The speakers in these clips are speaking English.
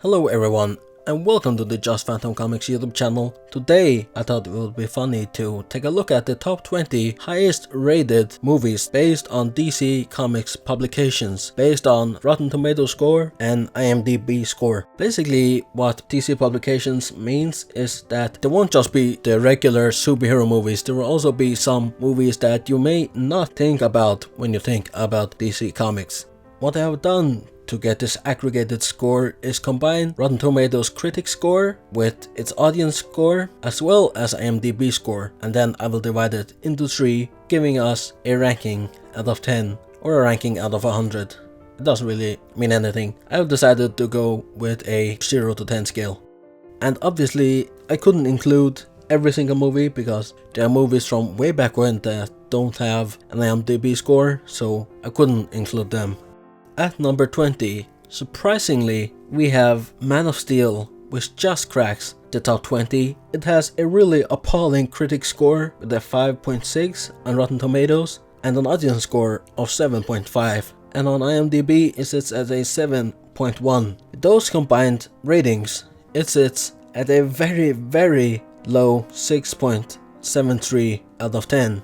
Hello everyone, and welcome to the JustPhantomComics YouTube channel. Today, I thought it would be funny to take a look at the top 20 highest rated movies based on DC Comics publications, based on Rotten Tomatoes score and IMDb score. Basically, what DC publications means is that there won't just be the regular superhero movies, there will also be some movies that you may not think about when you think about DC Comics. What I have done to get this aggregated score is combine Rotten Tomatoes critic score with its audience score as well as IMDb score, and then I will divide it into 3, giving us a ranking out of 10 or a ranking out of 100. It doesn't really mean anything. I have decided to go with a 0 to 10 scale. And obviously I couldn't include every single movie because there are movies from way back when that don't have an IMDb score, so I couldn't include them. At number 20, surprisingly, we have Man of Steel, which just cracks the top 20. It has a really appalling critic score with a 5.6 on Rotten Tomatoes and an audience score of 7.5, and on IMDb it sits at a 7.1. With those combined ratings, it sits at a very low 6.73 out of 10.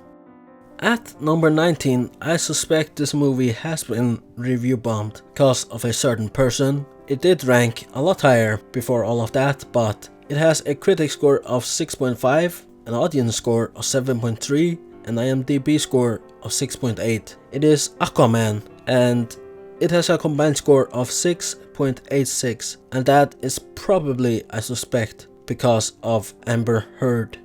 At number 19, I suspect this movie has been review bombed because of a certain person. It did rank a lot higher before all of that, but it has a critic score of 6.5, an audience score of 7.3, an IMDb score of 6.8. It is Aquaman, and it has a combined score of 6.86, and that is probably, I suspect, because of Amber Heard.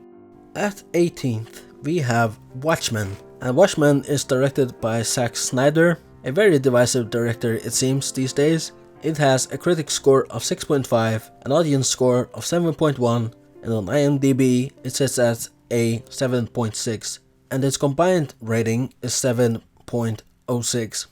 At 18th, we have Watchmen, and Watchmen is directed by Zack Snyder, a very divisive director it seems these days. It has a critic score of 6.5, an audience score of 7.1, and on IMDb it sits at a 7.6, and its combined rating is 7.06.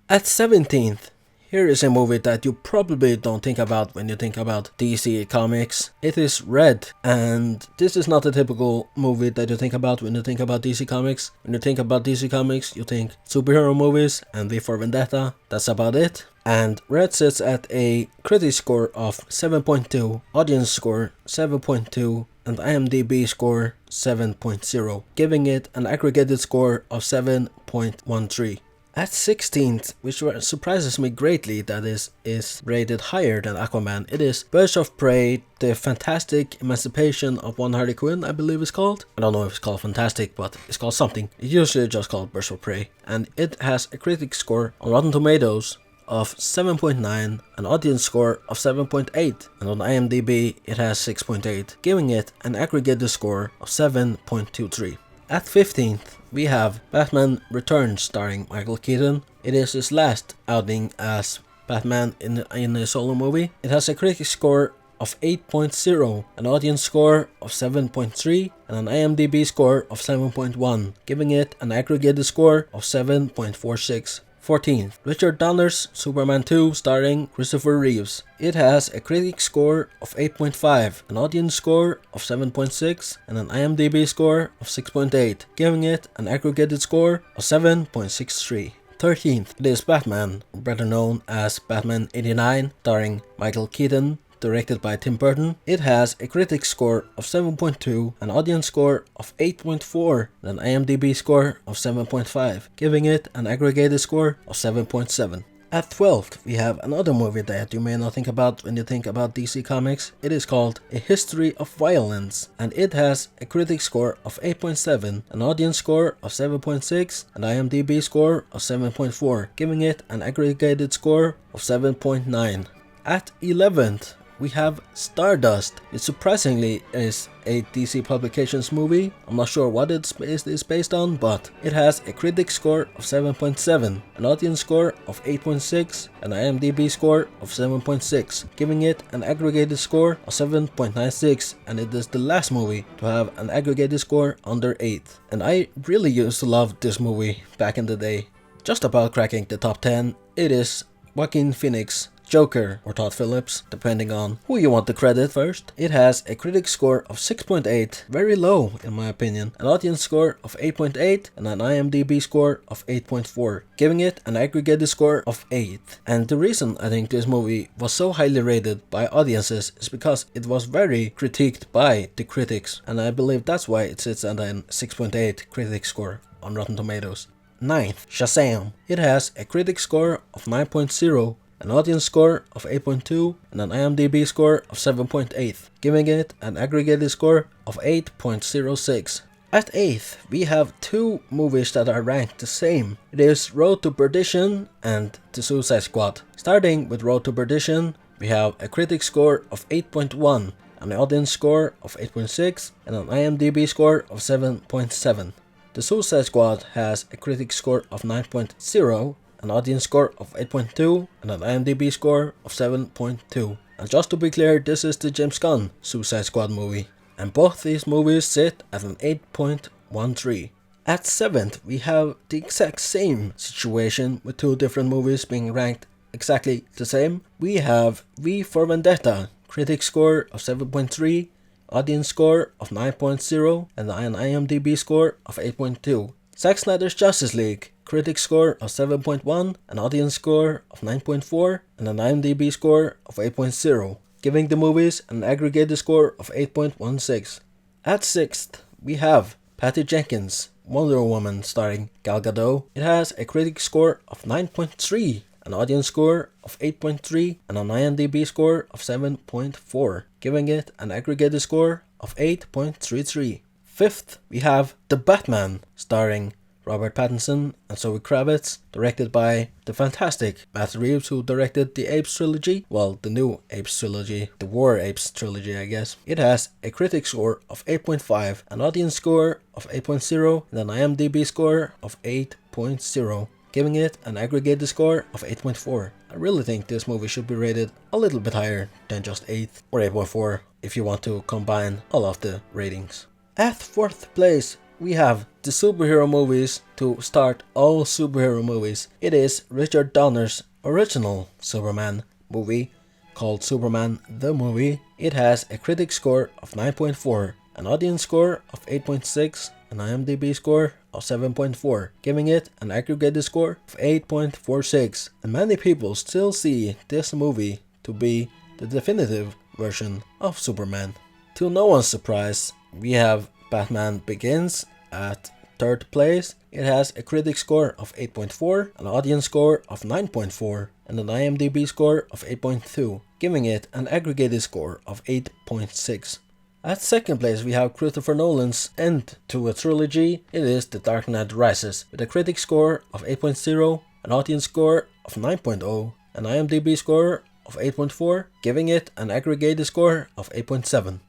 At 17th, here is a movie that you probably don't think about when you think about DC Comics. It is Red, and this is not a typical movie that you think about when you think about DC Comics. When you think about DC Comics, you think superhero movies and V for Vendetta. That's about it. And Red sits at a critic score of 7.2, audience score 7.2, and IMDb score 7.0, giving it an aggregated score of 7.13. At 16th, which surprises me greatly that is rated higher than Aquaman, it is Birds of Prey, the Fantastic Emancipation of One Harley Quinn, I believe it's called. I don't know if it's called Fantastic, but it's called something. It's usually just called Birds of Prey. And it has a critic score on Rotten Tomatoes of 7.9, an audience score of 7.8, and on IMDb it has 6.8, giving it an aggregated score of 7.23. At 15th, we have Batman Returns starring Michael Keaton. It is his last outing as Batman in a solo movie. It has a critic score of 8.0, an audience score of 7.3, and an IMDb score of 7.1, giving it an aggregated score of 7.46. 14th, Richard Donner's Superman 2 starring Christopher Reeves. It has a critic score of 8.5, an audience score of 7.6, and an IMDb score of 6.8, giving it an aggregated score of 7.63. 13th, it is Batman, better known as Batman 89, starring Michael Keaton, directed by Tim Burton. It has a critic score of 7.2, an audience score of 8.4, and an IMDb score of 7.5, giving it an aggregated score of 7.7. At 12th, we have another movie that you may not think about when you think about DC Comics. It is called A History of Violence, and it has a critic score of 8.7, an audience score of 7.6, an IMDb score of 7.4, giving it an aggregated score of 7.9. At 11th, we have Stardust. It surprisingly is a DC Publications movie. I'm not sure what it is based on, but it has a critic score of 7.7, an audience score of 8.6, an IMDb score of 7.6, giving it an aggregated score of 7.96, and it is the last movie to have an aggregated score under 8. And I really used to love this movie back in the day. Just about cracking the top 10, it is Joaquin Phoenix, Joker or Todd Phillips, depending on who you want to credit first. It has a critic score of 6.8, very low in my opinion, an audience score of 8.8 and an IMDb score of 8.4, giving it an aggregated score of 8. And the reason I think this movie was so highly rated by audiences is because it was very critiqued by the critics, and I believe that's why it sits at a 6.8 critic score on Rotten Tomatoes. 9th, Shazam. It has a critic score of 9.0, an audience score of 8.2 and an IMDb score of 7.8, giving it an aggregated score of 8.06. At 8th, we have two movies that are ranked the same. It is Road to Perdition and The Suicide Squad. Starting with Road to Perdition, we have a critic score of 8.1, an audience score of 8.6 and an IMDb score of 7.7. The Suicide Squad has a critic score of 9.0, an audience score of 8.2 and an IMDb score of 7.2. And just to be clear, this is the James Gunn Suicide Squad movie. And both these movies sit at an 8.13. At 7th, we have the exact same situation with two different movies being ranked exactly the same. We have V for Vendetta, critic score of 7.3, audience score of 9.0 and an IMDb score of 8.2. Zack Snyder's Justice League, critic score of 7.1, an audience score of 9.4 and an IMDb score of 8.0, giving the movies an aggregated score of 8.16. At 6th, we have Patty Jenkins' Wonder Woman starring Gal Gadot. It has a critic score of 9.3, an audience score of 8.3 and an IMDb score of 7.4, giving it an aggregated score of 8.33. 5th, we have The Batman, starring Robert Pattinson and Zoe Kravitz, directed by the fantastic Matt Reeves, who directed the Apes trilogy, well, the new Apes trilogy, the War Apes trilogy, I guess. It has a critic score of 8.5, an audience score of 8.0 and an IMDb score of 8.0. Giving it an aggregated score of 8.4. I really think this movie should be rated a little bit higher than just 8 or 8.4 if you want to combine all of the ratings. At 4th place, we have the superhero movies to start all superhero movies. It is Richard Donner's original Superman movie called Superman the Movie. It has a critic score of 9.4, an audience score of 8.6, an IMDb score of 7.4, giving it an aggregated score of 8.46. And many people still see this movie to be the definitive version of Superman. To no one's surprise, we have Batman Begins at 3rd place. It has a critic score of 8.4, an audience score of 9.4, and an IMDb score of 8.2, giving it an aggregated score of 8.6. At 2nd place, we have Christopher Nolan's end to a trilogy. It is The Dark Knight Rises, with a critic score of 8.0, an audience score of 9.0, an IMDb score of 8.4, giving it an aggregated score of 8.7.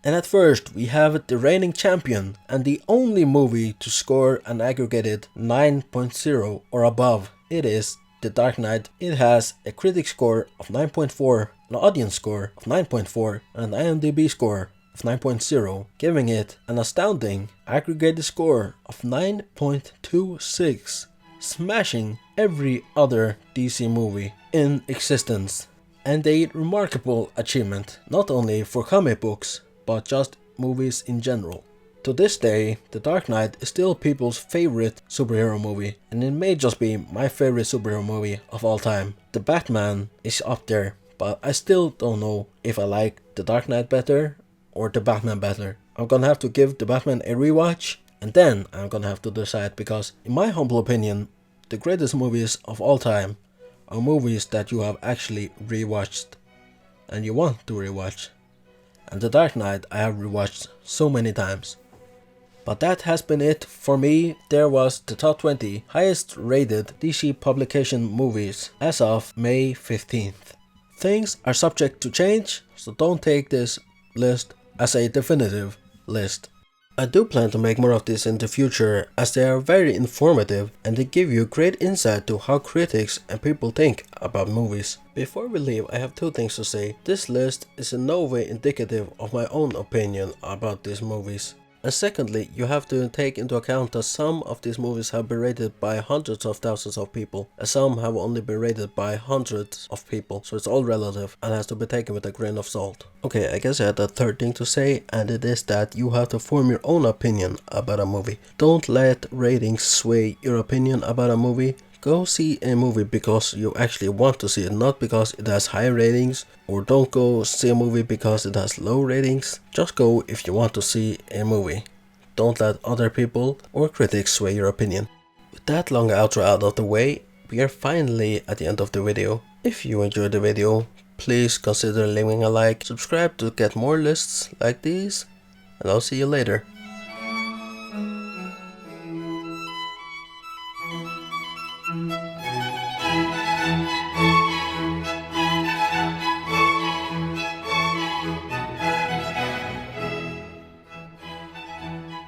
And at first, we have the reigning champion and the only movie to score an aggregated 9.0 or above. It is The Dark Knight. It has a critic score of 9.4, an audience score of 9.4, and an IMDb score of 9.0, giving it an astounding aggregated score of 9.26, smashing every other DC movie in existence. And a remarkable achievement, not only for comic books, but just movies in general. To this day, The Dark Knight is still people's favorite superhero movie, and it may just be my favorite superhero movie of all time. The Batman is up there, but I still don't know if I like The Dark Knight better or The Batman better. I'm gonna have to give The Batman a rewatch, and then I'm gonna have to decide, because in my humble opinion, the greatest movies of all time are movies that you have actually rewatched and you want to rewatch. And The Dark Knight I have rewatched so many times. But that has been it for me. There was the top 20 highest rated DC publication movies as of May 15th. Things are subject to change, so don't take this list as a definitive list. I do plan to make more of this in the future, as they are very informative and they give you great insight to how critics and people think about movies. Before we leave, I have two things to say. This list is in no way indicative of my own opinion about these movies. And secondly, you have to take into account that some of these movies have been rated by hundreds of thousands of people, and some have only been rated by hundreds of people, so it's all relative and has to be taken with a grain of salt. Okay, I guess I had a third thing to say, and it is that you have to form your own opinion about a movie. Don't let ratings sway your opinion about a movie. Go see a movie because you actually want to see it, not because it has high ratings, or don't go see a movie because it has low ratings. Just go if you want to see a movie. Don't let other people or critics sway your opinion. With that long outro out of the way, we are finally at the end of the video. If you enjoyed the video, please consider leaving a like, subscribe to get more lists like these, and I'll see you later.